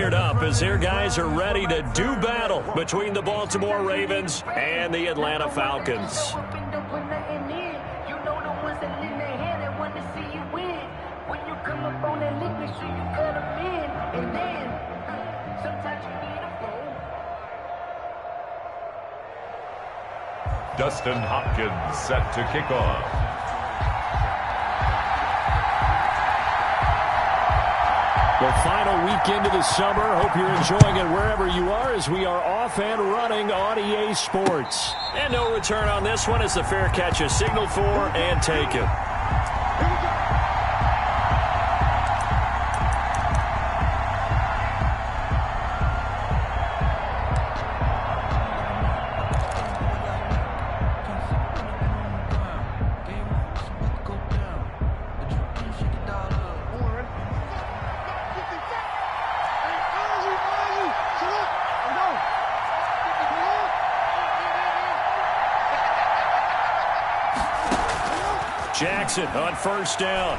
fired up as their guys are ready to do battle between the Baltimore Ravens and the Atlanta Falcons. Dustin Hopkins set to kick off. The final weekend of the summer. Hope you're enjoying it wherever you are as we are off and running on EA Sports. And no return on this one as the fair catch is signaled for and taken. Jackson on first down.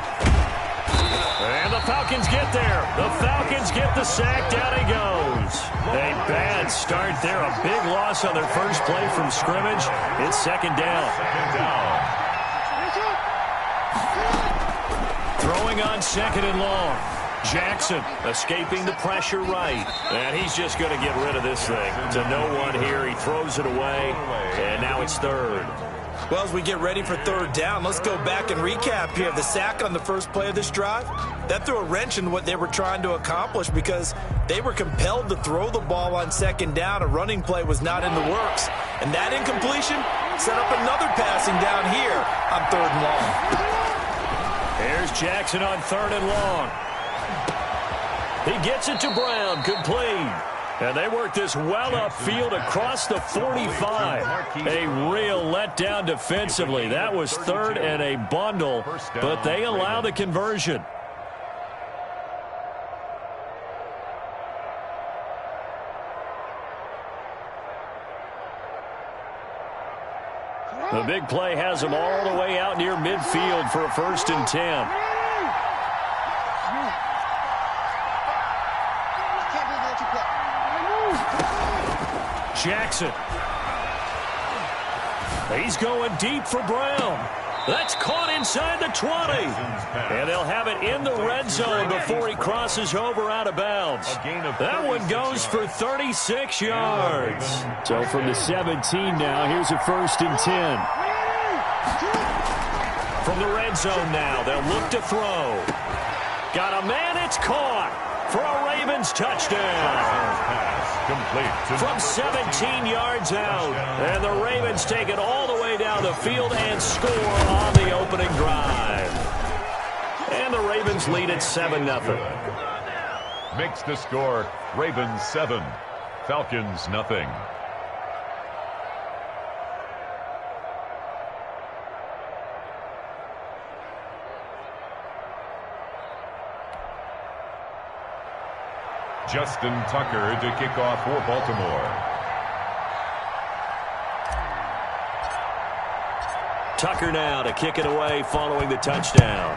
And the Falcons get there. The Falcons get the sack. Down he goes. A bad start there. A big loss on their first play from scrimmage. It's second down. Throwing on second and long. Jackson escaping the pressure right. And he's just going to get rid of this thing. To no one here. He throws it away. And now it's third. Well, as we get ready for third down, let's go back and recap here. The sack on the first play of this drive, that threw a wrench in what they were trying to accomplish because they were compelled to throw the ball on second down. A running play was not in the works. And that incompletion set up another passing down here on third and long. Here's Jackson on third and long. He gets it to Brown, complete. And they work this well upfield across the 45. A real letdown defensively. That was third and a bundle, but they allow the conversion. The big play has them all the way out near midfield for a 1st and 10. Jackson. He's going deep for Brown. That's caught inside the 20. And they'll have it in the red zone before he crosses over out of bounds. That one goes for 36 yards. So from the 17 now, here's a 1st and 10. From the red zone now, they'll look to throw. Got a man, it's caught for a Ravens touchdown. From 17 yards out. And the Ravens take it all the way down the field and score on the opening drive. And the Ravens lead at 7-0. Makes the score Ravens 7, Falcons nothing. Justin Tucker to kick off for Baltimore. Tucker now to kick it away following the touchdown.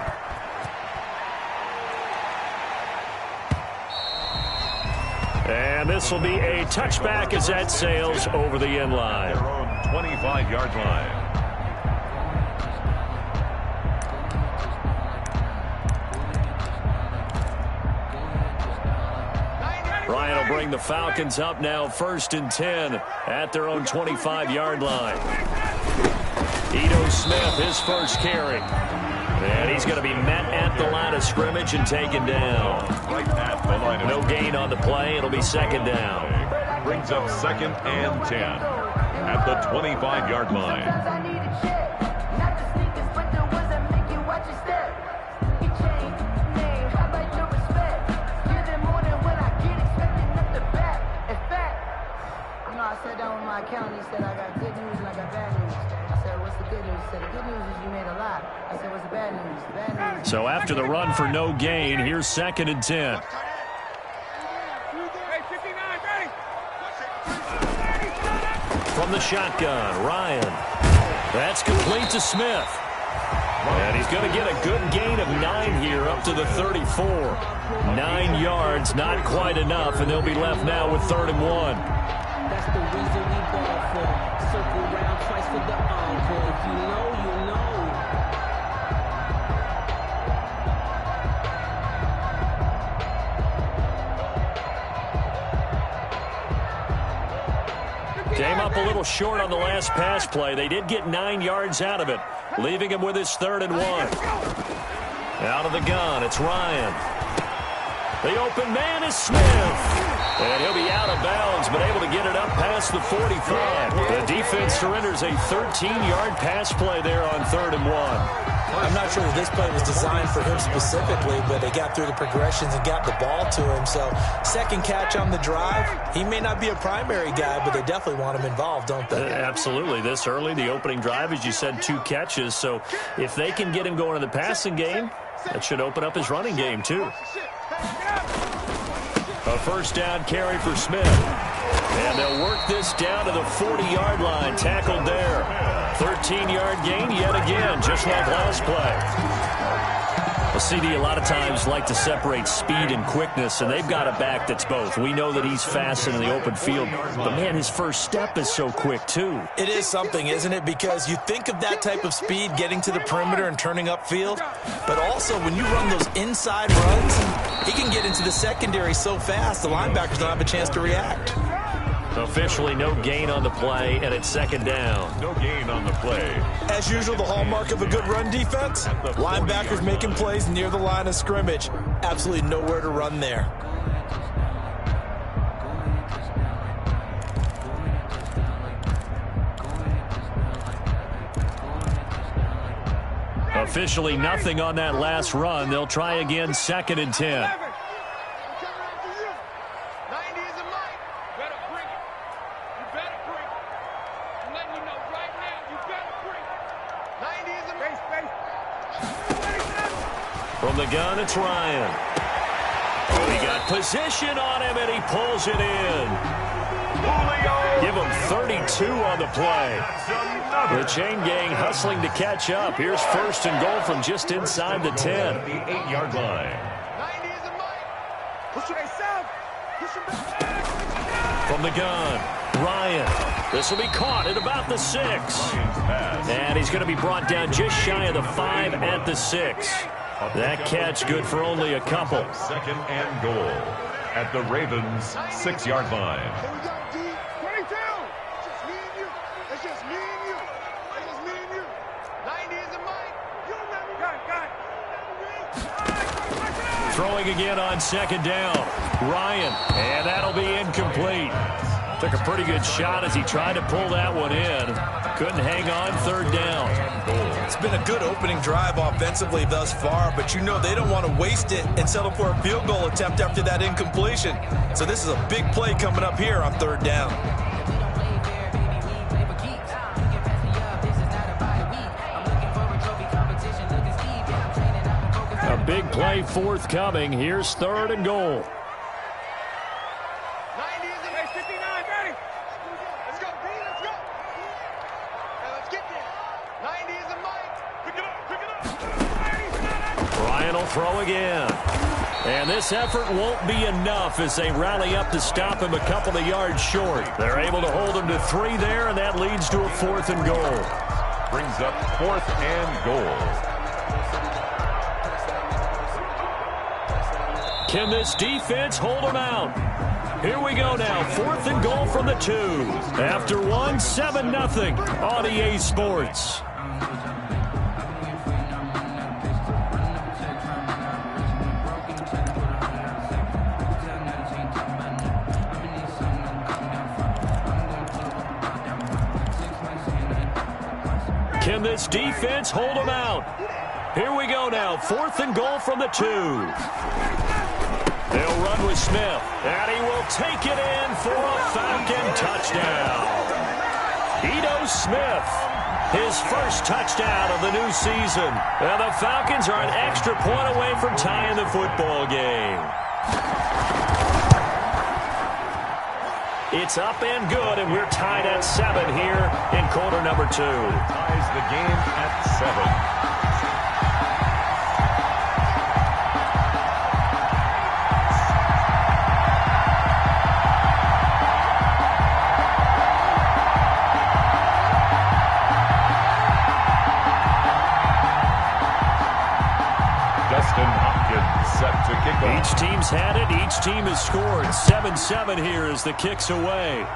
And this will be a touchback as that sails over the end line. Their own 25-yard line. Ryan will bring the Falcons up now 1st and 10 at their own 25-yard line. Ito Smith, his first carry. And he's going to be met at the line of scrimmage and taken down. Right at the line of no gain on the play. It'll be second down. Brings up 2nd and 10 at the 25-yard line. He said, I got good news and I got bad news. I said, what's the good news? He said, the good news is you made a lot. I said, what's the bad news? The bad news. So after the run for no gain, here's 2nd and 10. From the shotgun, Ryan. That's complete to Smith. And he's going to get a good gain of 9 here up to the 34. 9 yards, not quite enough, and they'll be left now with 3rd and 1. That's the reason we ball for. Circle round twice for the encore. If you know, you know. Came up a little short on the last pass play. They did get 9 yards out of it, leaving him with his 3rd and 1. Out of the gun, it's Ryan. The open man is Smith. And he'll be out of bounds, but able to get it up past the 45. The defense surrenders a 13-yard pass play there on 3rd and 1. I'm not sure that this play was designed for him specifically, but they got through the progressions and got the ball to him. So, second catch on the drive. He may not be a primary guy, but they definitely want him involved, don't they? Absolutely. This early, the opening drive, as you said, 2 catches. So, if they can get him going in the passing game, that should open up his running game, too. A first down carry for Smith. And they'll work this down to the 40-yard line. Tackled there. 13-yard gain yet again, just like last play. Well, CD a lot of times like to separate speed and quickness, and they've got a back that's both. We know that he's fast in the open field, but, man, his first step is so quick, too. It is something, isn't it? Because you think of that type of speed getting to the perimeter and turning upfield, but also when you run those inside runs, he can get into the secondary so fast the linebackers don't have a chance to react. Officially no gain on the play, and it's 2nd down. No gain on the play. As usual, the hallmark of a good run defense, linebackers making plays near the line of scrimmage. Absolutely nowhere to run there. Officially nothing on that last run. They'll try again, 2nd and 10. From the gun, it's Ryan. Oh, he got position on him, and he pulls it in. Give him 32 on the play. The chain gang hustling to catch up. Here's 1st and goal from just inside the 10. The 8-yard line. From the gun, Ryan. This will be caught at about the 6. And he's going to be brought down just shy of the 5 at the 6. That catch good for only a couple. 2nd and goal at the Ravens' 6-yard line. Throwing again on 2nd down. Ryan, and that'll be incomplete. Took a pretty good shot as he tried to pull that one in. Couldn't hang on, 3rd down. It's been a good opening drive offensively thus far, but you know they don't want to waste it and settle for a field goal attempt after that incompletion. So this is a big play coming up here on 3rd down. A big play forthcoming. Here's 3rd and goal. Ryan will throw again. And this effort won't be enough as they rally up to stop him a couple of yards short. They're able to hold him to 3 there, and that leads to a 4th and goal. Brings up 4th and goal. Can this defense hold him out? Here we go now. 4th and goal from the 2. After 1, 7-0 on EA Sports. Can this defense hold him out? Here we go now. 4th and goal from the 2. They'll run with Smith, and he will take it in for a Falcon touchdown. Ito Smith, his first touchdown of the new season. And the Falcons are an extra point away from tying the football game. It's up and good, and we're tied at 7 here in quarter number 2. Ties the game at 7. teams had it. Each team has scored. 7-7 here as the kick's away.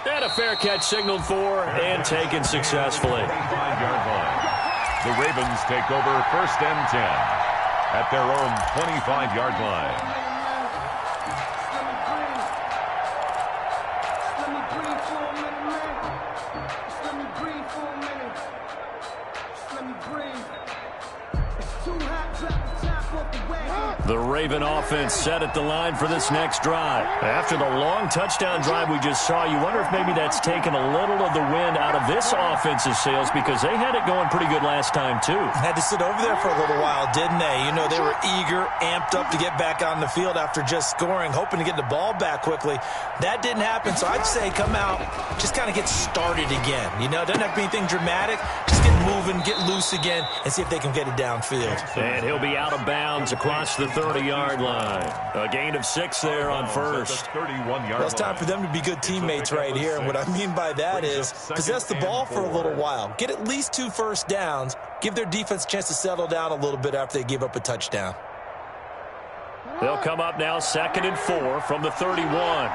And a fair catch signaled for and taken successfully. 25-yard line. The Ravens take over 1st and 10 at their own 25-yard line. The Raven offense set at the line for this next drive. After the long touchdown drive we just saw, you wonder if maybe that's taken a little of the wind out of this offense's sails because they had it going pretty good last time, too. Had to sit over there for a little while, didn't they? You know, they were eager, amped up to get back on the field after just scoring, hoping to get the ball back quickly. That didn't happen, so I'd say come out, just kind of get started again. You know, it doesn't have to be anything dramatic. Just get moving, get loose again, and see if they can get it downfield. And he'll be out of bounds across the 30-yard line. A gain of 6 there on first. 31-yard Well, it's time for them to be good teammates right here. And what I mean by that is possess the ball for a little while. Get at least 2 first downs. Give their defense a chance to settle down a little bit after they give up a touchdown. They'll come up now 2nd and 4 from the 31.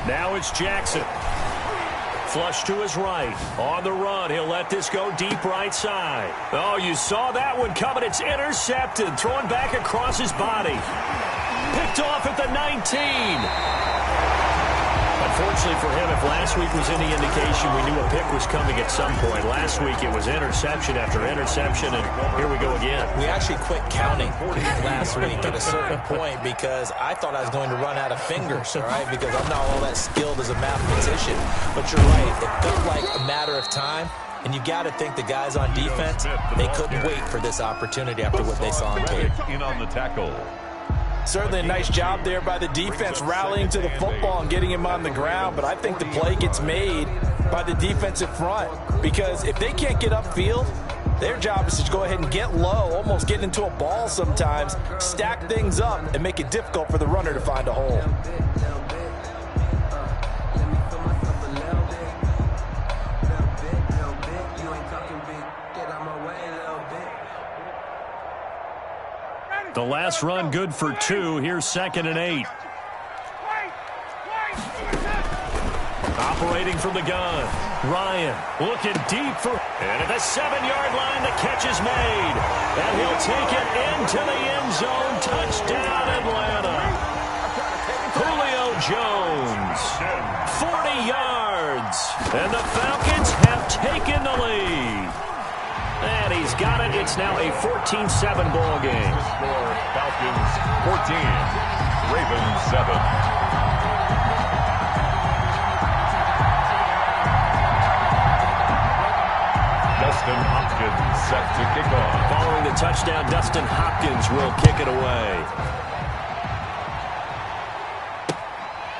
Now it's Jackson. Flush to his right. On the run, he'll let this go deep right side. Oh, you saw that one coming. It's intercepted. Thrown back across his body. Picked off at the 19. Unfortunately for him, if last week was any indication, we knew a pick was coming at some point. Last week it was interception after interception, and here we go again. We actually quit counting last week at a certain point because I thought I was going to run out of fingers, all right, because I'm not all that skilled as a mathematician. But you're right. It felt like a matter of time. And you got to think the guys on defense, they couldn't wait for this opportunity after what they saw on tape. In on the tackle. Certainly a nice job there by the defense rallying to the football and getting him on the ground, but I think the play gets made by the defensive front because if they can't get upfield, their job is to go ahead and get low, almost get into a ball sometimes, stack things up, and make it difficult for the runner to find a hole. The last run good for 2. Here's 2nd and 8. Operating from the gun. Ryan looking deep for... And at the 7-yard line, the catch is made. And he'll take it into the end zone. Touchdown, Atlanta. Julio Jones. 40 yards. And the Falcons have taken the lead. And he's got it. It's now a 14-7 ball game. Score, Falcons 14, Ravens 7. Dustin Hopkins set to kick off. Following the touchdown, Dustin Hopkins will kick it away.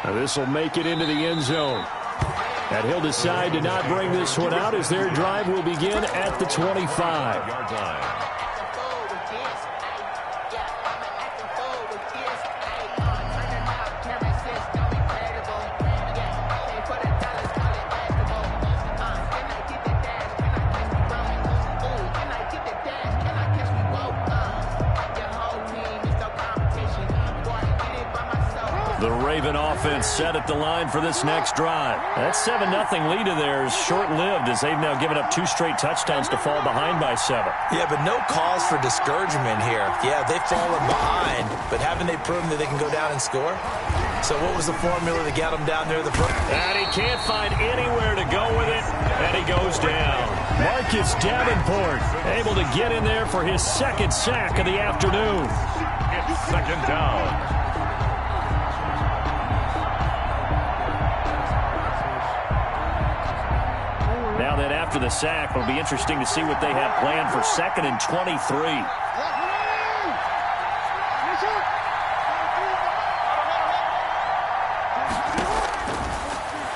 Now this will make it into the end zone. And he'll decide to not bring this one out as their drive will begin at the 25-yard line. The Raven offense set at the line for this next drive. That 7-0 lead of theirs short-lived as they've now given up 2 straight touchdowns to fall behind by 7. Yeah, but no cause for discouragement here. Yeah, they've fallen behind, but haven't they proven that they can go down and score? So what was the formula to get them down there? And he can't find anywhere to go with it, and he goes down. Marcus Davenport able to get in there for his 2nd sack of the afternoon. It's 2nd down. Now that after the sack, it'll be interesting to see what they have planned for 2nd and 23.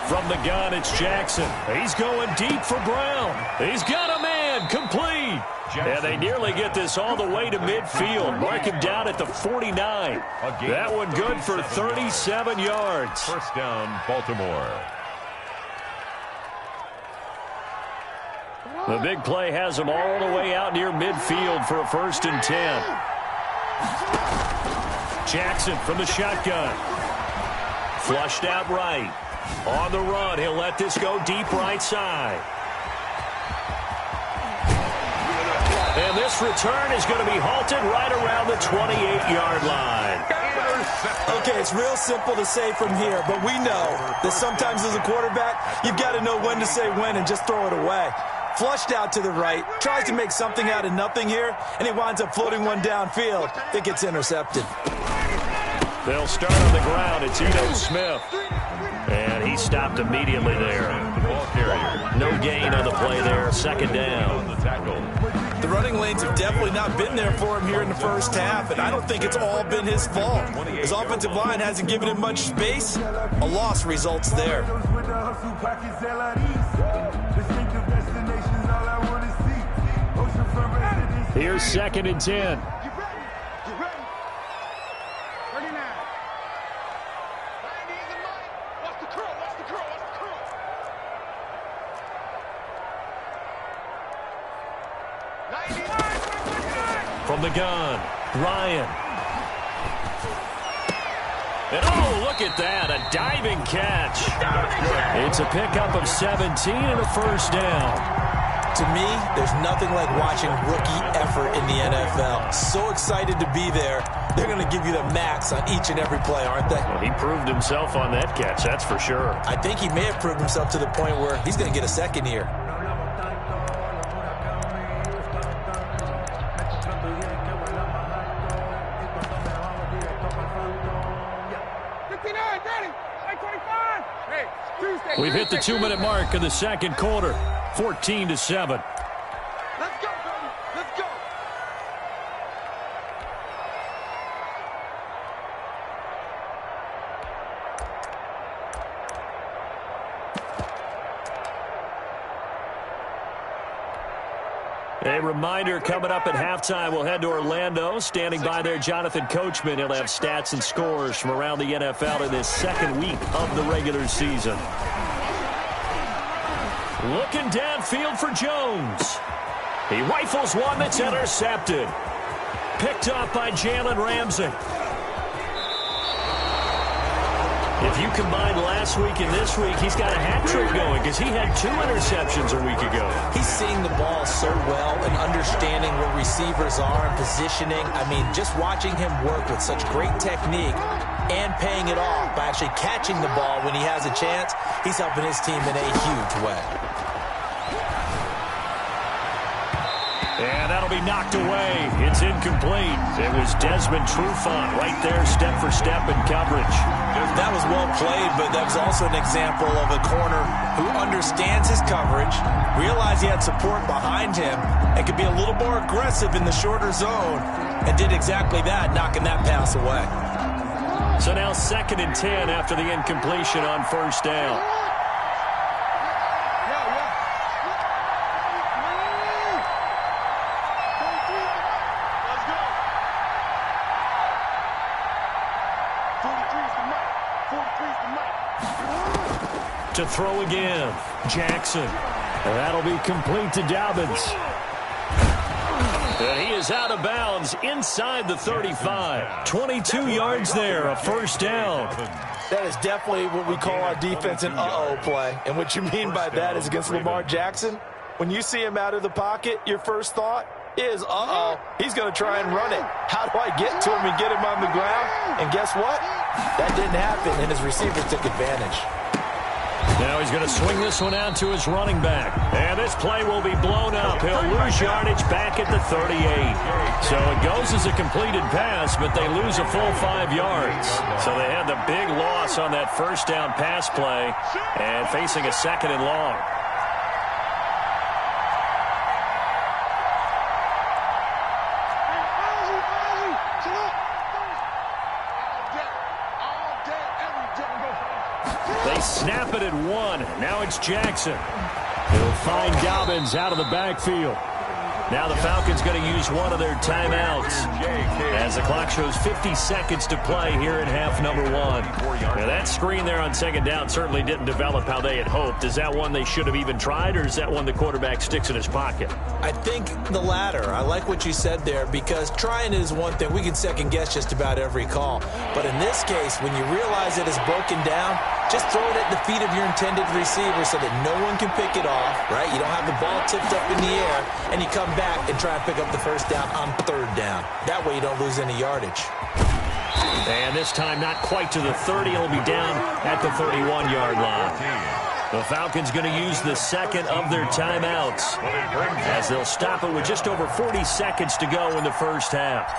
From the gun, it's Jackson. He's going deep for Brown. He's got a man one, complete. And they nearly get this all the way to midfield. Mark him down at the 49. That one good for 37 yards. First down, Baltimore. The big play has them all the way out near midfield for a 1st and 10. Jackson from the shotgun. Flushed out right. On the run, he'll let this go deep right side. And this return is going to be halted right around the 28-yard line. Okay, it's real simple to say from here, but we know that sometimes as a quarterback, you've got to know when to say when and just throw it away. Flushed out to the right, tries to make something out of nothing here, and he winds up floating one downfield that gets intercepted. They'll start on the ground. It's Ito Smith. And he stopped immediately there. No gain on the play there. 2nd down. The running lanes have definitely not been there for him here in the first half, and I don't think it's all been his fault. His offensive line hasn't given him much space. A loss results there. Here's 2nd and 10. From the gun, Ryan. And oh, look at that, a diving catch. It's a pickup of 17 and a 1st down. To me, there's nothing like watching rookie effort in the NFL. So excited to be there. They're going to give you the max on each and every play, aren't they? Well, he proved himself on that catch, that's for sure. I think he may have proved himself to the point where he's going to get a second here. We've hit the 2-minute mark in the 2nd quarter. 14-7. Let's go, baby. Let's go. A reminder, coming up at halftime, we'll head to Orlando. Standing by there, Jonathan Coachman. He'll have stats and scores from around the NFL in this 2nd week of the regular season. Looking downfield for Jones. He rifles one that's intercepted. Picked up by Jalen Ramsey. If you combine last week and this week, he's got a hat trick going because he had 2 interceptions a week ago. He's seeing the ball so well and understanding where receivers are and positioning. I mean, just watching him work with such great technique and paying it off by actually catching the ball when he has a chance, he's helping his team in a huge way. And that'll be knocked away. It's incomplete. It was Desmond Trufant right there, step for step in coverage. That was well played, but that was also an example of a corner who understands his coverage, realized he had support behind him, and could be a little more aggressive in the shorter zone, and did exactly that, knocking that pass away. So now 2nd and 10 after the incompletion on 1st down. To throw again, Jackson. And that'll be complete to Dobbins. And he is out of bounds inside the 35. 22 yards there, a 1st down. That is definitely what we call our defense an uh-oh play. And what you mean by that is against Lamar Jackson, when you see him out of the pocket, your first thought is, uh-oh, he's going to try and run it. How do I get to him and get him on the ground? And guess what? That didn't happen, and his receivers took advantage. Now he's going to swing this one out to his running back. And this play will be blown up. He'll lose yardage back at the 38. So it goes as a completed pass, but they lose a full 5 yards. So they had the big loss on that 1st down pass play and facing a 2nd and long. They snap it at 1. Now it's Jackson. He'll find Dobbins out of the backfield. Now the Falcons going to use one of their timeouts as the clock shows 50 seconds to play here in half number one. Now that screen there on second down certainly didn't develop how they had hoped. Is that one they should have even tried, or is that one the quarterback sticks in his pocket? I think the latter. I like what you said there, because trying it is one thing. We can second guess just about every call. But in this case, when you realize it is broken down, just throw it at the feet of your intended receiver so that no one can pick it off, right? You don't have the ball tipped up in the air, and you come back and try and pick up the first down on third down. That way you don't lose any yardage. And this time not quite to the 30. It'll be down at the 31-yard line. The Falcons going to use the second of their timeouts as they'll stop it with just over 40 seconds to go in the first half.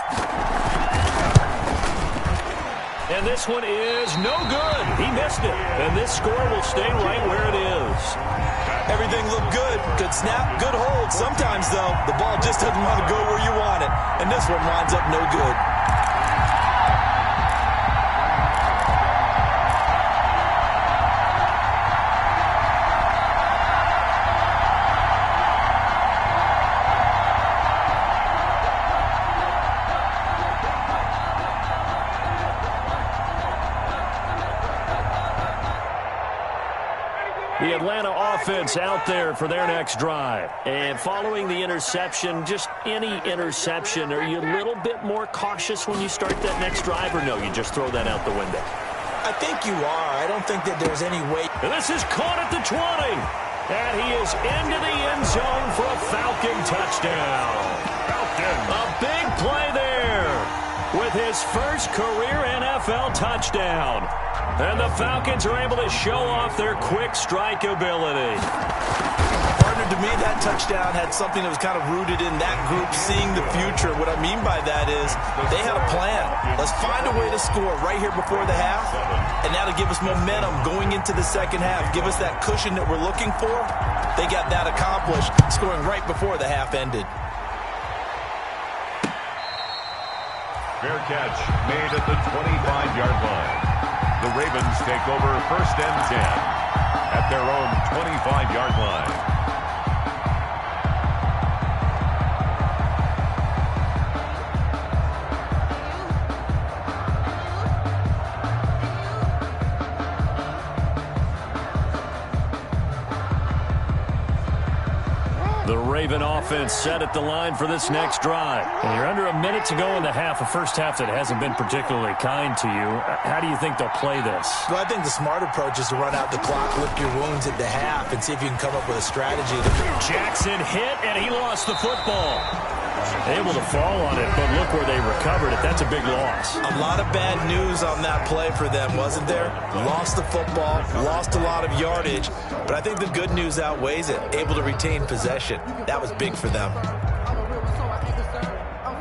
And this one is no good. He missed it. And this score will stay right where it is. Everything looked good. Good snap, good hold. Sometimes, though, the ball just doesn't want to go where you want it. And this one winds up no good. The Atlanta offense out there for their next drive. And following the interception, just any interception, are you a little bit more cautious when you start that next drive, or no, you just throw that out the window? I think you are. I don't think that there's any way. And this is caught at the 20. And he is into the end zone for a Falcon touchdown. A big play there with his first career NFL touchdown. And the Falcons are able to show off their quick strike ability. Partner, to me, that touchdown had something that was kind of rooted in that group seeing the future. What I mean by that is they had a plan. Let's find a way to score right here before the half. And now to give us momentum going into the second half, give us that cushion that we're looking for. They got that accomplished, scoring right before the half ended. Fair catch made at the 25-yard line. The Ravens take over first and 10 at their own 25-yard line. The Raven offense set at the line for this next drive. And you're under a minute to go in the half, a first half that hasn't been particularly kind to you. How do you think they'll play this? Well, I think the smart approach is to run out the clock, lick your wounds at the half, and see if you can come up with a strategy. Jackson hit, and he lost the football. Able to fall on it, but look where they recovered it. That's a big loss. A lot of bad news on that play for them, wasn't there? Lost the football, lost a lot of yardage, but I think the good news outweighs it. Able to retain possession. That was big for them.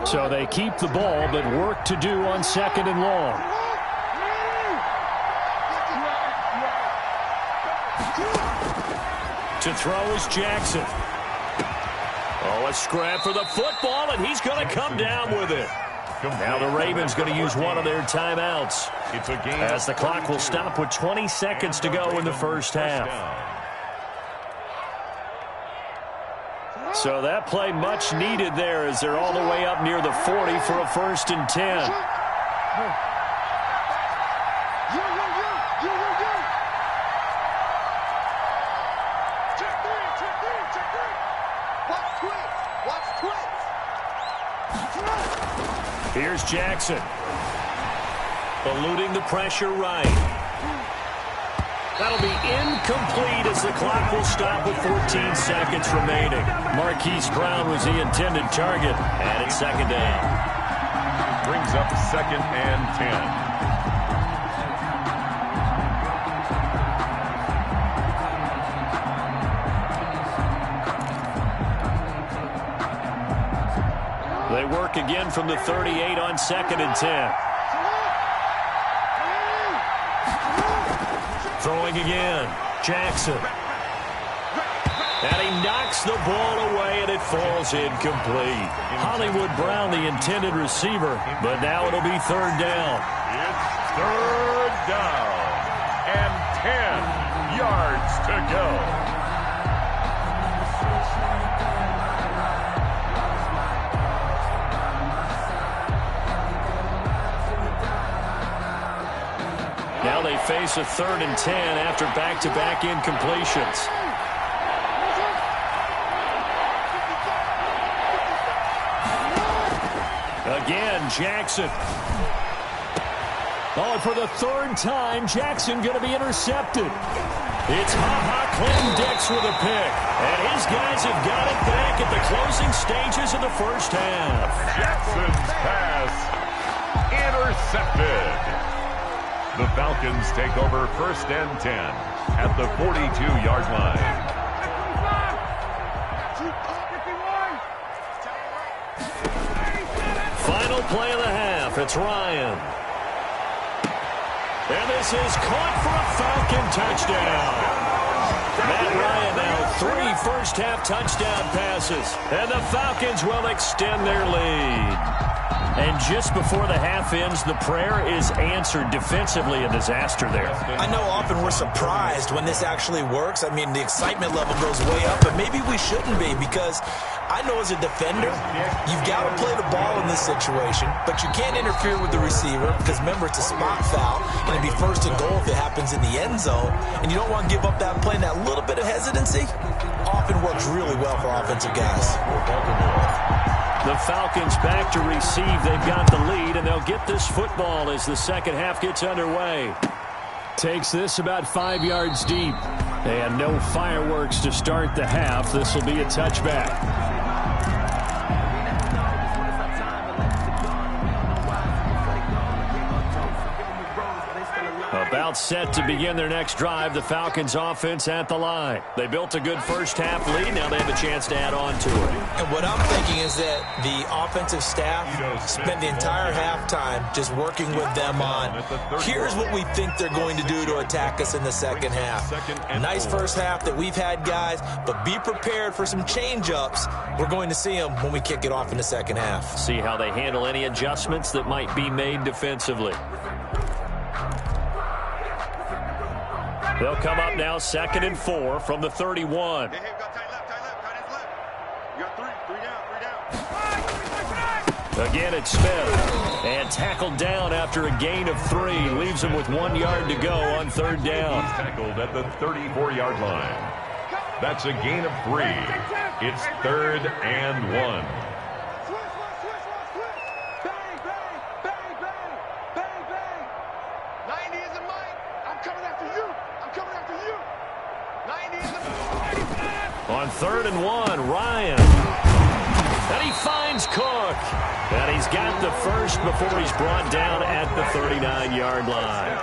So they keep the ball, but work to do on second and long. To throw is Jackson. Oh, a scrap for the football, and he's going to come down with it. Now the Ravens going to use one of their timeouts It's a game as the clock will stop with 20 seconds to go in the first half. So that play much needed there as they're all the way up near the 40 for a first and 10. Here's Jackson. Eluding the pressure right. That'll be incomplete as the clock will stop with 14 seconds remaining. Marquise Brown was the intended target, and it's second down. brings up second and 10. They work again from the 38 on second and 10. Throwing again. Jackson. And he knocks the ball away, and it falls incomplete. Hollywood Brown, the intended receiver, but now it'll be third down. It's third down and 10 yards to go. Now they face a 3rd and 10 after back-to-back incompletions. Again, Jackson. Oh, and for the 3rd time, Jackson going to be intercepted. It's Clinton Dix with a pick. And his guys have got it back at the closing stages of the first half. Jackson's pass intercepted. The Falcons take over 1st and 10 at the 42-yard line. Final play of the half. It's Ryan. And this is caught for a Falcon touchdown. Matt Ryan now 3 first-half touchdown passes. And the Falcons will extend their lead. And just before the half ends, the prayer is answered. Defensively, a disaster there. I know often we're surprised when this actually works. I mean, the excitement level goes way up, but maybe we shouldn't be, because I know as a defender, you've got to play the ball in this situation, but you can't interfere with the receiver because, remember, it's a spot foul, and it'd be 1st and goal if it happens in the end zone, and you don't want to give up that play. And that little bit of hesitancy often works really well for offensive guys. The Falcons back to receive. They've got the lead, and they'll get this football as the second half gets underway. Takes this about 5 yards deep. And no fireworks to start the half. This will be a touchback. About set to begin their next drive. The Falcons offense at the line. They built a good first half lead. Now they have a chance to add on to it. And what I'm thinking is that the offensive staff spent the entire halftime just working with them on, here's what we think they're going to do to attack us in the second half. Nice first half that we've had, guys, but be prepared for some change-ups. We're going to see them when we kick it off in the second half. See how they handle any adjustments that might be made defensively. They'll come up now 2nd and 4 from the 31. Hey, got tight left, tight left. You got 3 down. Again, it's Smith. And tackled down after a gain of 3. Leaves him with 1 yard to go on 3rd down. He's tackled at the 34-yard line. That's a gain of 3. It's 3rd and 1. On 3rd and 1, Ryan. And he finds Cook. And he's got the first before he's brought down at the 39-yard line.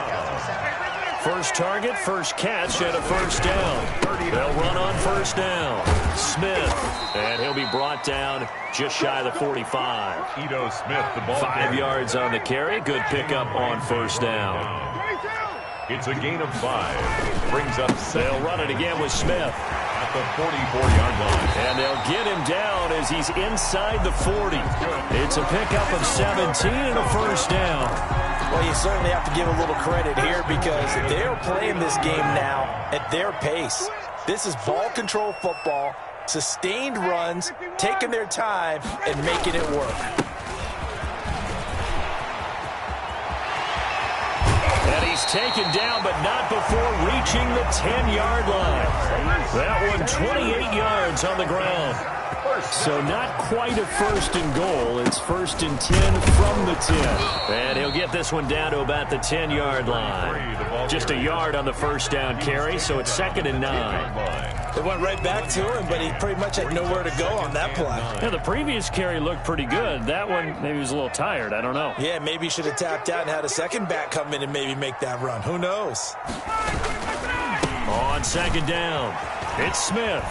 First target, first catch, and a first down. They'll run on first down. Smith. And he'll be brought down just shy of the 45. Ito Smith, the ball 5 yards on the carry. Good pickup on first down. It's a gain of 5. Brings up 7. They'll run it again with Smith. At the 44-yard line. And they'll get him down as he's inside the 40. It's a pickup of 17 and a first down. Well, you certainly have to give a little credit here, because they're playing this game now at their pace. This is ball control football, sustained runs, taking their time, and making it work. And he's taken down, but not before reaching the 10-yard line. That one 28 yards on the ground. So not quite a 1st and goal. It's 1st and 10 from the 10. And he'll get this one down to about the 10-yard line. Just a yard on the first down carry, so it's 2nd and 9. They went right back to him, but he pretty much had nowhere to go on that play. Yeah, the previous carry looked pretty good. That one, maybe he was a little tired. I don't know. Yeah, maybe he should have tapped out and had a second back come in and maybe make that run. Who knows? On 2nd down, it's Smith.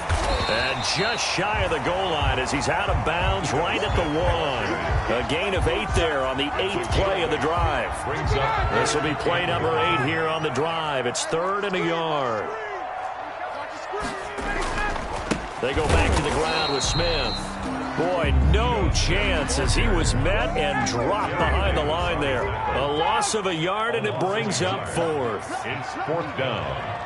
And just shy of the goal line as he's out of bounds right at the 1. A gain of 8 there on the 8th play of the drive. This will be play number 8 here on the drive. It's 3rd and a yard. They go back to the ground with Smith. Boy, no chance as he was met and dropped behind the line there. A loss of a yard, and it brings up 4th. It's 4th down.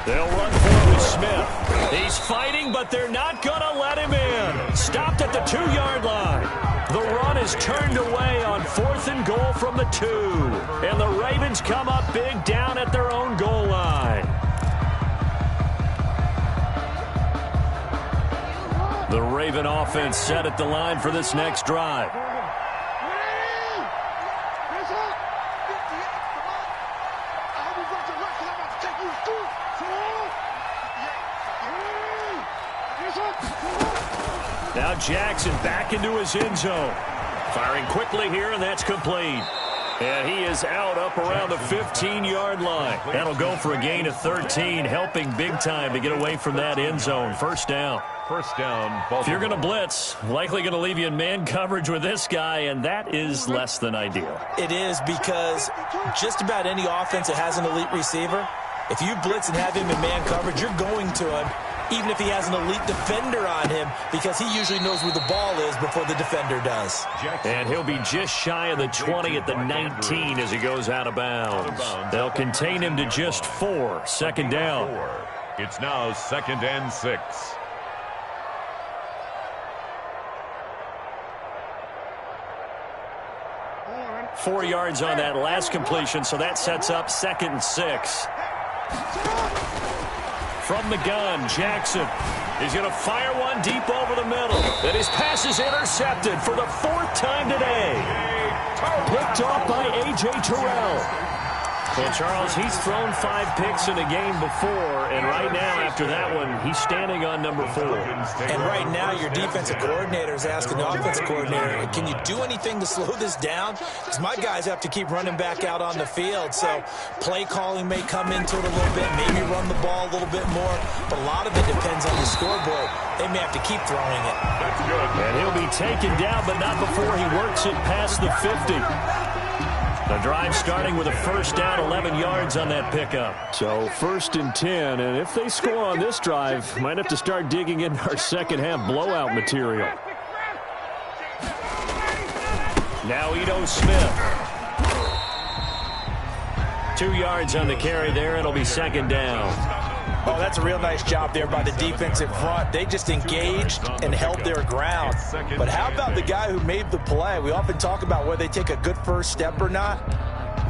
They'll run for it with Smith. He's fighting, but they're not going to let him in. Stopped at the 2-yard line. The run is turned away on 4th and goal from the 2. And the Ravens come up big down at their own goal line. The Raven offense set at the line for this next drive. Now Jackson back into his end zone. Firing quickly here, and that's complete. And he is out up around the 15-yard line. That'll go for a gain of 13, helping big time to get away from that end zone. First down. First down, Baltimore. If you're going to blitz, likely going to leave you in man coverage with this guy, and that is less than ideal. It is, because just about any offense that has an elite receiver, if you blitz and have him in man coverage, you're going to him, even if he has an elite defender on him, because he usually knows where the ball is before the defender does. And he'll be just shy of the 20 at the 19 as he goes out of bounds. They'll contain him to just 4. Second down. It's now 2nd and 6. Four yards on that last completion, so that sets up 2nd and 6. From the gun, Jackson is going to fire one deep over the middle. And his pass is intercepted for the 4th time today. Picked off by A.J. Terrell. Well, Charles, he's thrown 5 picks in a game before, and right now, after that one, he's standing on number 4. And right now, your defensive coordinator is asking the offensive coordinator, can you do anything to slow this down? Because my guys have to keep running back out on the field, so play calling may come into it a little bit, maybe run the ball a little bit more, but a lot of it depends on the scoreboard. They may have to keep throwing it. That's good. And he'll be taken down, but not before he works it past the 50. The drive starting with a first down, 11 yards on that pickup. So 1st and 10, and if they score on this drive, might have to start digging in our second half blowout material. Now Ito Smith. 2 yards on the carry there. It'll be 2nd down. Oh, that's a real nice job there by the defensive front. They just engaged and held their ground. But how about the guy who made the play? We often talk about whether they take a good first step or not.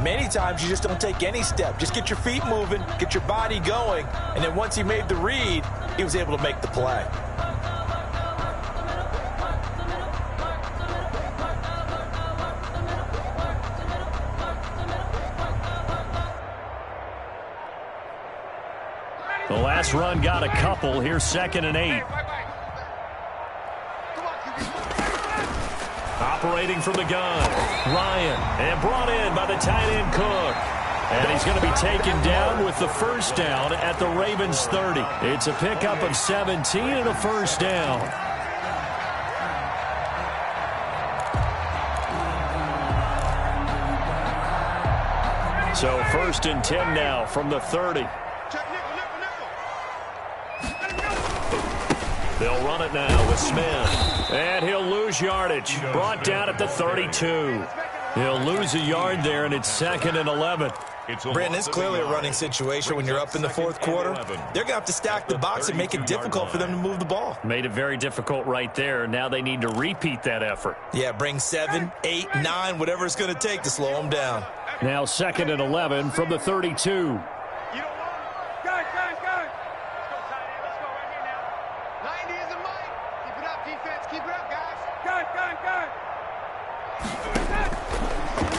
Many times you just don't take any step. Just get your feet moving, get your body going, and then once he made the read, he was able to make the play. The last run got a couple. Here's 2nd and 8. Operating from the gun, Ryan, and brought in by the tight end Cook. And he's going to be taken down with the first down at the Ravens 30. It's a pickup of 17 and a first down. So 1st and 10 now from the 30. They'll run it now with Smith. And he'll lose yardage. Brought down at the 32. He'll lose a yard there, and it's 2nd and 11. Brandon, it's clearly a running situation when you're up in the 4th quarter. They're going to have to stack the box and make it difficult for them to move the ball. Made it very difficult right there. Now they need to repeat that effort. Yeah, bring 7, 8, 9, whatever it's going to take to slow them down. Now 2nd and 11 from the 32.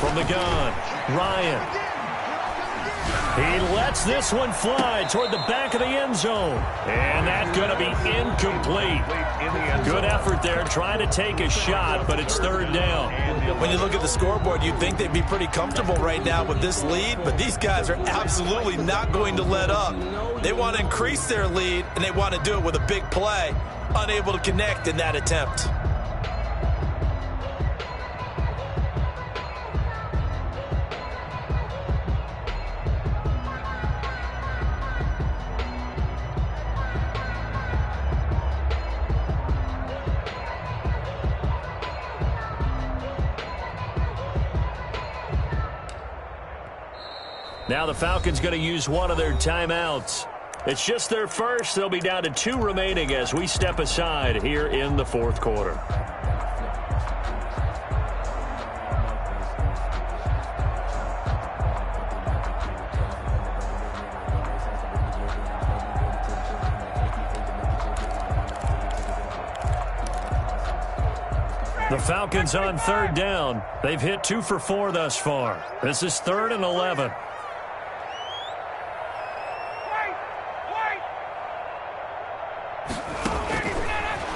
From the gun, Ryan. He lets this one fly toward the back of the end zone. And that's going to be incomplete. Good effort there, trying to take a shot, but it's 3rd down. When you look at the scoreboard, you'd think they'd be pretty comfortable right now with this lead, but these guys are absolutely not going to let up. They want to increase their lead, and they want to do it with a big play. Unable to connect in that attempt. Now the Falcons going to use one of their timeouts. It's just their first. They'll be down to 2 remaining as we step aside here in the 4th quarter. The Falcons on third down. They've hit 2 for 4 thus far. This is 3rd and 11.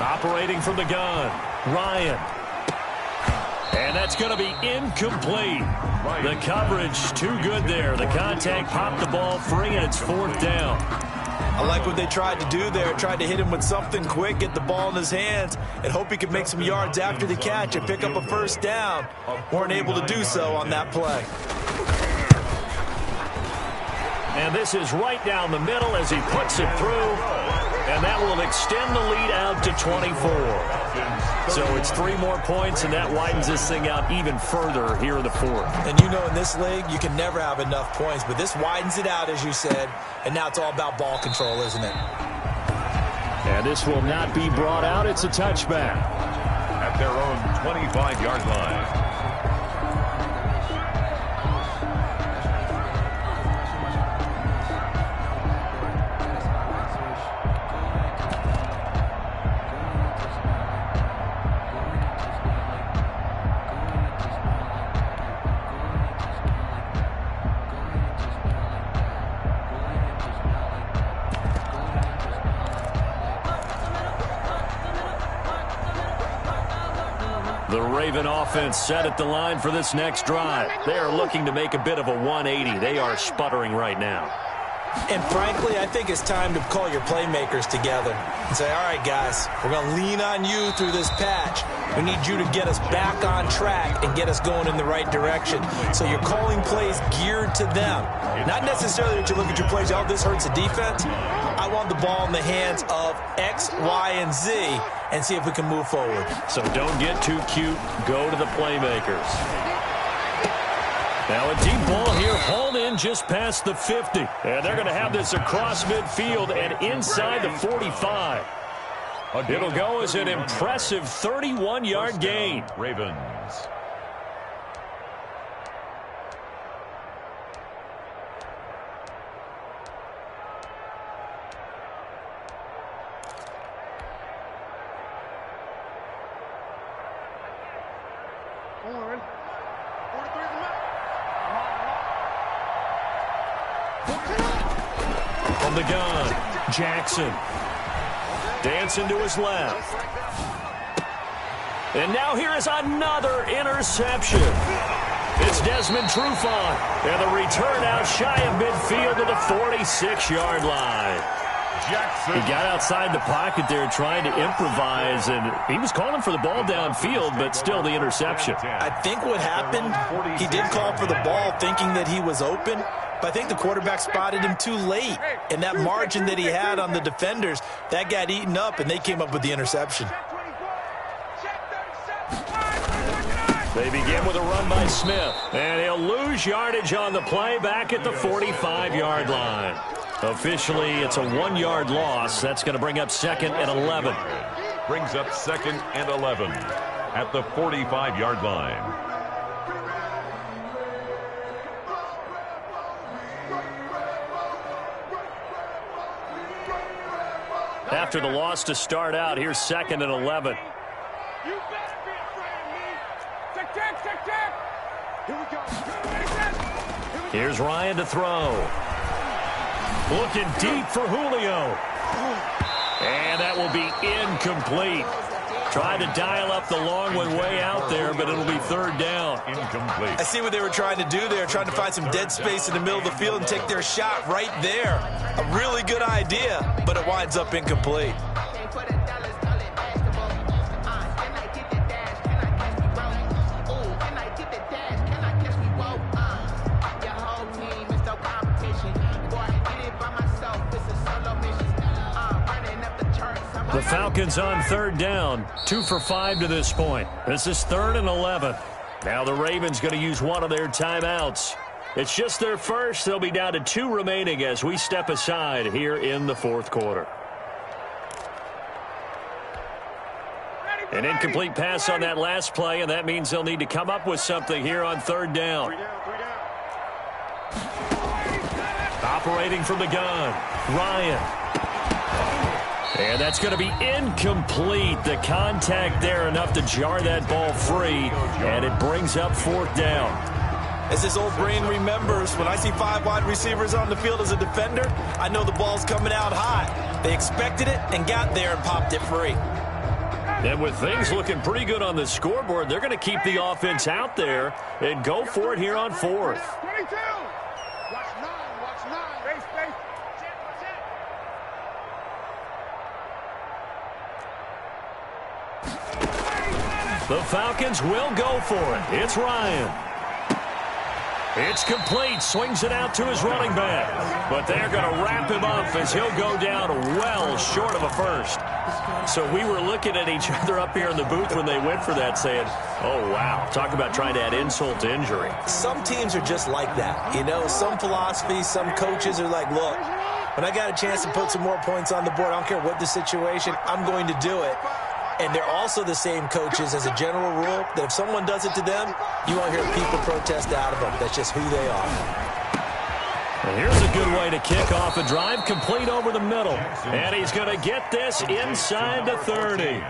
Operating from the gun, Ryan. And that's going to be incomplete. The coverage too good there. The contact popped the ball free, and it's 4th down. I like what they tried to do there. Tried to hit him with something quick, get the ball in his hands, and hope he could make some yards after the catch and pick up a first down. Weren't able to do so on that play. And this is right down the middle as he puts it through. And that will extend the lead out to 24. So it's 3 more points, and that widens this thing out even further here in the 4th. And you know in this league, you can never have enough points. But this widens it out, as you said. And now it's all about ball control, isn't it? And this will not be brought out. It's a touchback. At their own 25-yard line. The Raven offense set at the line for this next drive. They are looking to make a bit of a 180. They are sputtering right now. And frankly, I think it's time to call your playmakers together and say, all right, guys, we're going to lean on you through this patch. We need you to get us back on track and get us going in the right direction. So you're calling plays geared to them. Not necessarily that you look at your plays, oh, this hurts the defense. I want the ball in the hands of X, Y, and Z and see if we can move forward. So don't get too cute. Go to the playmakers. Now a deep ball here, hauled in just past the 50. And they're going to have this across midfield and inside the 45. It'll go as an impressive 31-yard gain. Ravens. From the gun, Jackson. Dancing to his left. And now here is another interception. It's Desmond Trufant. And the return out shy of midfield to the 46-yard line. Jackson. He got outside the pocket there trying to improvise, and he was calling for the ball downfield, but still the interception. I think what happened, he did call for the ball thinking that he was open, but I think the quarterback spotted him too late. And that margin that he had on the defenders, that got eaten up, and they came up with the interception. They begin with a run by Smith, and he'll lose yardage on the play back at the 45-yard line. Officially, it's a 1-yard loss. That's going to bring up 2nd and 11. Brings up 2nd and 11 at the 45-yard line. After the loss to start out, here's 2nd and 11. You better be afraid of me. Tick, tick, tick, tick. Here we go. Here's Ryan to throw. Looking deep for Julio. And that will be incomplete. Tried to dial up the long one way out there, but it'll be 3rd down. Incomplete. I see what they were trying to do there, trying to find some dead space in the middle of the field and take their shot right there. A really good idea, but it winds up incomplete. The Falcons on 3rd down, 2 for 5 to this point. This is 3rd and 11. Now the Ravens going to use one of their timeouts. It's just their first. They'll be down to 2 remaining as we step aside here in the 4th quarter. An incomplete pass on that last play, and that means they'll need to come up with something here on 3rd down. Operating from the gun, Ryan. And that's going to be incomplete. The contact there enough to jar that ball free, and it brings up 4th down. As this old brain remembers, when I see 5 wide receivers on the field as a defender, I know the ball's coming out high. They expected it and got there and popped it free. And with things looking pretty good on the scoreboard, they're going to keep the offense out there and go for it here on 4th. 22. Watch 9. Watch 9. Base, base. The Falcons will go for it. It's Ryan. It's complete. Swings it out to his running back. But they're going to wrap him up as he'll go down well short of a first. So we were looking at each other up here in the booth when they went for that saying, oh, wow. Talk about trying to add insult to injury. Some teams are just like that. You know, some philosophies, some coaches are like, look, when I got a chance to put some more points on the board, I don't care what the situation, I'm going to do it. And they're also the same coaches as a general rule that if someone does it to them, you won't hear people protest out of them. That's just who they are. And here's a good way to kick off a drive, complete over the middle. And he's going to get this inside the 30.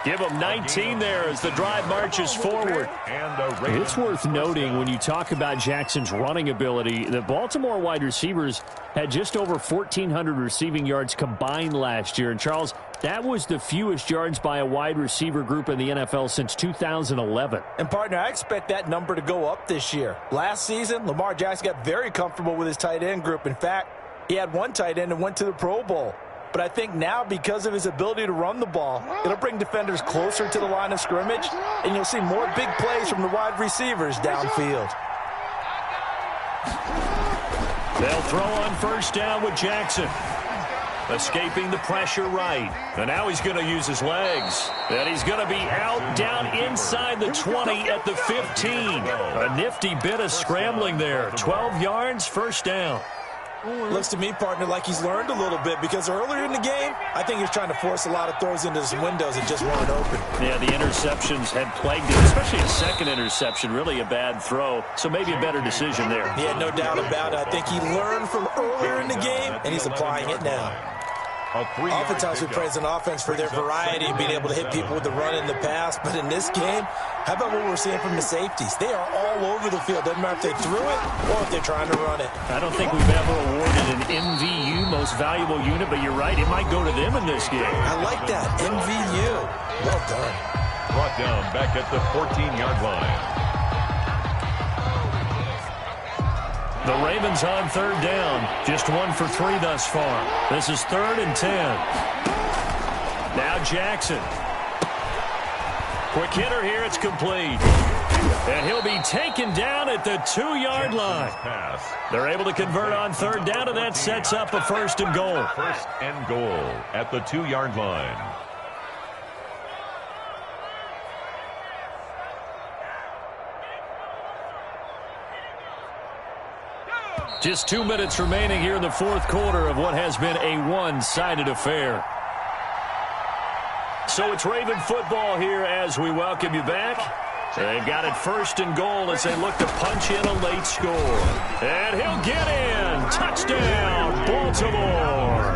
Give him 19 there as the drive marches forward. It's worth noting when you talk about Jackson's running ability, the Baltimore wide receivers had just over 1,400 receiving yards combined last year. And, Charles, that was the fewest yards by a wide receiver group in the NFL since 2011. And, partner, I expect that number to go up this year. Last season, Lamar Jackson got very comfortable with his tight end group. In fact, he had one tight end and went to the Pro Bowl. But I think now, because of his ability to run the ball, it'll bring defenders closer to the line of scrimmage, and you'll see more big plays from the wide receivers downfield. They'll throw on first down with Jackson. Escaping the pressure right. And now he's going to use his legs. And he's going to be out down inside the 20 at the 15. A nifty bit of scrambling there. 12 yards, first down. Looks to me, partner, like he's learned a little bit because earlier in the game, I think he was trying to force a lot of throws into his windows that just weren't open. Yeah, the interceptions had plagued him, especially a second interception, really a bad throw. So maybe a better decision there. Yeah, no doubt about it. I think he learned from earlier in the game, and he's applying it now. Oftentimes we praise an offense for their variety and being able to hit people with the run in the pass. But in this game, how about what we're seeing from the safeties? They are all over the field. Doesn't matter if they threw it or if they're trying to run it. I don't think we've ever awarded an MVU, most valuable unit, but you're right. It might go to them in this game. I like that. MVU. Well done. Brought down back at the 14-yard line. The Ravens on third down. Just 1 for 3 thus far. This is 3rd and 10. Now Jackson. Quick hitter here. It's complete. And he'll be taken down at the 2-yard line. They're able to convert on third down, and that sets up a 1st and goal. 1st and goal at the 2-yard line. Just 2 minutes remaining here in the 4th quarter of what has been a one-sided affair. So it's Raven football here as we welcome you back. They've got it 1st and goal as they look to punch in a late score. And he'll get in. Touchdown, Baltimore.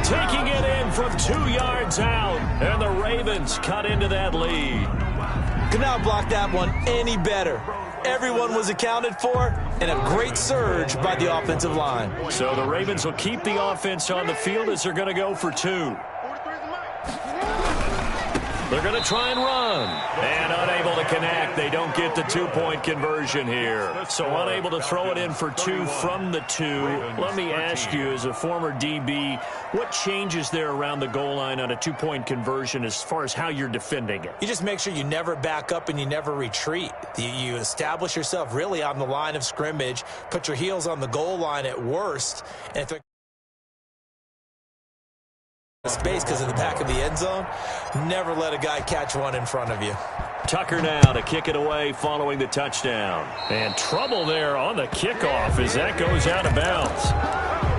Taking it in from 2 yards out. And the Ravens cut into that lead. Could not block that one any better. Everyone was accounted for, and a great surge by the offensive line. So the Ravens will keep the offense on the field as they're going to go for 2. They're going to try and run. And unable to connect. They don't get the 2-point conversion here. So unable to throw it in for 2 from the 2. Let me ask you, as a former DB, what changes there around the goal line on a 2-point conversion as far as how you're defending it? You just make sure you never back up and you never retreat. You establish yourself really on the line of scrimmage, put your heels on the goal line at worst, and if they're space because of the back of the end zone, never let a guy catch one in front of you. Tucker now to kick it away following the touchdown. And trouble there on the kickoff as that goes out of bounds.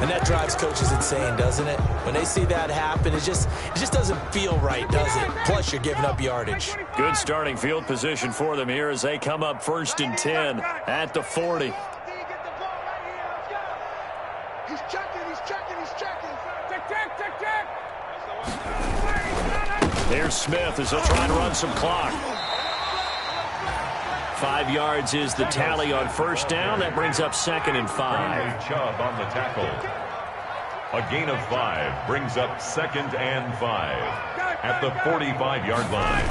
And that drives coaches insane, doesn't it? When they see that happen, it just doesn't feel right, does it? Plus, you're giving up yardage. Good starting field position for them here as they come up 1st and 10 at the 40. He's checking. Tick, tick, tick, tick. Here's Smith as they'll try to run some clock. 5 yards is the tally on first down. That brings up 2nd and 5. Chubb on the tackle. A gain of 5 brings up 2nd and 5 at the 45-yard line.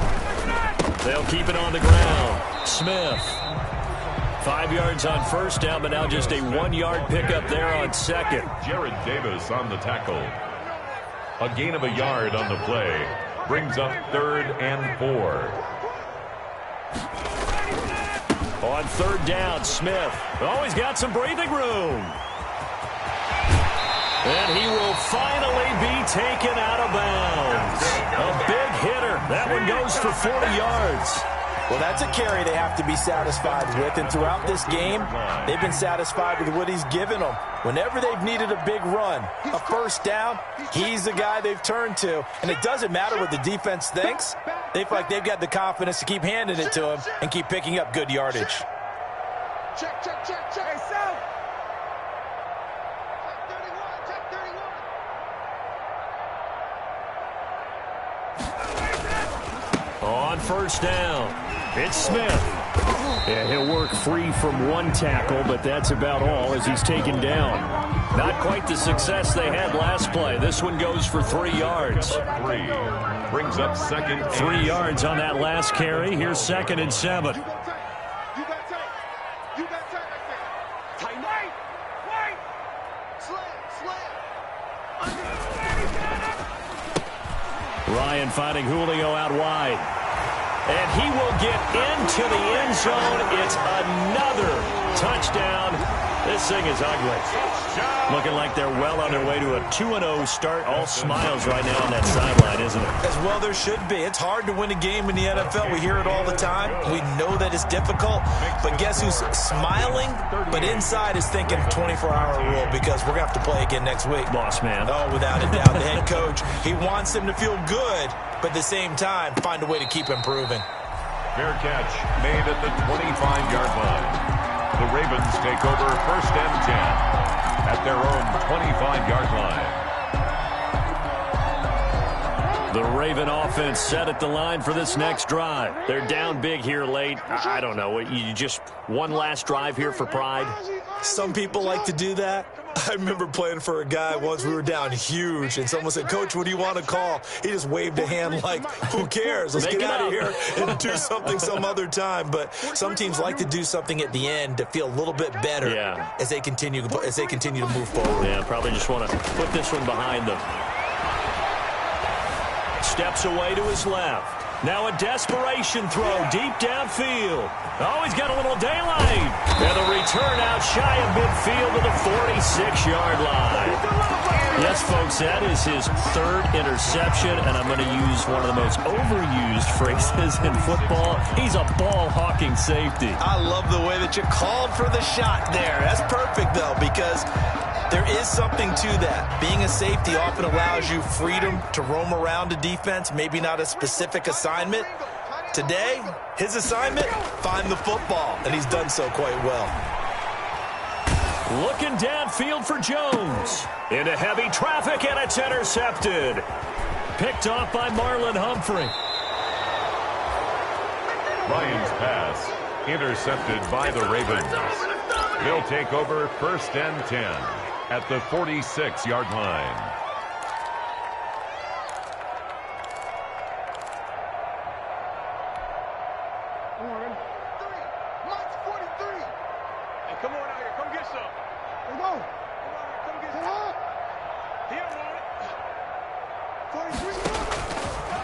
They'll keep it on the ground. Smith. 5 yards on first down, but now just a 1-yard pickup there on 2nd. Jared Davis on the tackle. A gain of a yard on the play brings up 3rd and 4. On 3rd down, Smith. Oh, he's got some breathing room. And he will finally be taken out of bounds. A big hitter. That one goes for 40 yards. Well, that's a carry they have to be satisfied with. And throughout this game, they've been satisfied with what he's given them. Whenever they've needed a big run, a first down, he's the guy they've turned to. And it doesn't matter what the defense thinks. They feel like they've got the confidence to keep handing it to him and keep picking up good yardage. Check, check, check, check. Hey, Sal. Check 31. On first down, it's Smith. Yeah, he'll work free from one tackle, but that's about all as he's taken down. Not quite the success they had last play. This one goes for 3 yards. 3 brings up 2nd. 3 yards on that last carry. Here's 2nd and 7. You got tight. You got tight right there. Tight. Wait. Slam. Ryan finding Julio out wide. And he will get into the end zone. It's another touchdown. This thing is ugly. Looking like they're well on their way to a 2-0 start. All smiles right now on that sideline, isn't it? As well there should be. It's hard to win a game in the NFL. We hear it all the time. We know that it's difficult. But guess who's smiling? But inside is thinking 24-hour rule because we're going to have to play again next week. Boss man. Oh, without a doubt. The head coach, he wants them to feel good, but at the same time, find a way to keep improving. Fair catch made at the 25-yard line. The Ravens take over 1st and 10 at their own 25-yard line. The Raven offense set at the line for this next drive. They're down big here late. I don't know. You just one last drive here for pride? Some people like to do that. I remember playing for a guy once. We were down huge, and someone said, "Coach, what do you want to call?" He just waved a hand like, who cares? Let's get out of here and do something some other time. But some teams like to do something at the end to feel a little bit better as they continue to move forward. Yeah, probably just want to put this one behind them. Steps away to his left. Now a desperation throw deep downfield. Oh, he's got a little daylight. And the return out shy of midfield to the 46-yard line. Yes, folks, that is his 3rd interception, and I'm going to use one of the most overused phrases in football. He's a ball-hawking safety. I love the way that you called for the shot there. That's perfect, though, because there is something to that. Being a safety often allows you freedom to roam around a defense, maybe not a specific assignment. Today, his assignment, find the football, and he's done so quite well. Looking downfield for Jones. Into heavy traffic, and it's intercepted. Picked off by Marlon Humphrey. Ryan's pass intercepted by the Ravens. They'll take over 1st and 10 at the 46-yard line.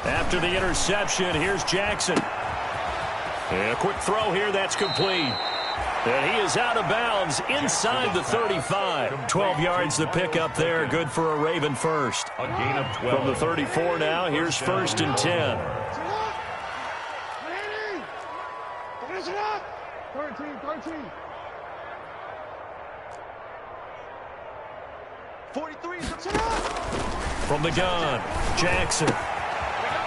After the interception, here's Jackson. And a quick throw here, that's complete. And he is out of bounds inside the 35. 12 yards to pick up there, good for a Raven first. A gain of 12. From the 34 now, here's 1st and 10. 13. 43. From the gun, Jackson.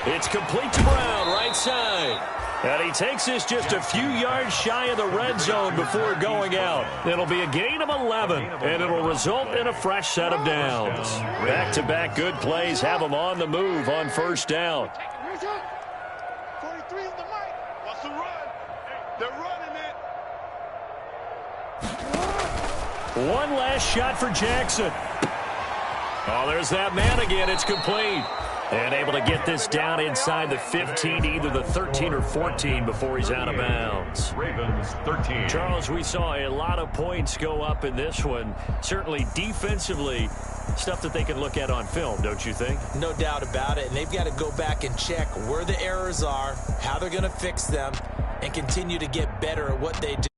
It's complete to Brown, right side. And he takes this just a few yards shy of the red zone before going out. It'll be a gain of 11, and it'll result in a fresh set of downs. Back-to-back good plays have them on the move on first down. They're running it. One last shot for Jackson. Oh, there's that man again. It's complete. And able to get this down inside the 15, either the 13 or 14 before he's out of bounds. Ravens 13. Charles, we saw a lot of points go up in this one. Certainly defensively, stuff that they can look at on film, don't you think? No doubt about it. And they've got to go back and check where the errors are, how they're going to fix them, and continue to get better at what they do.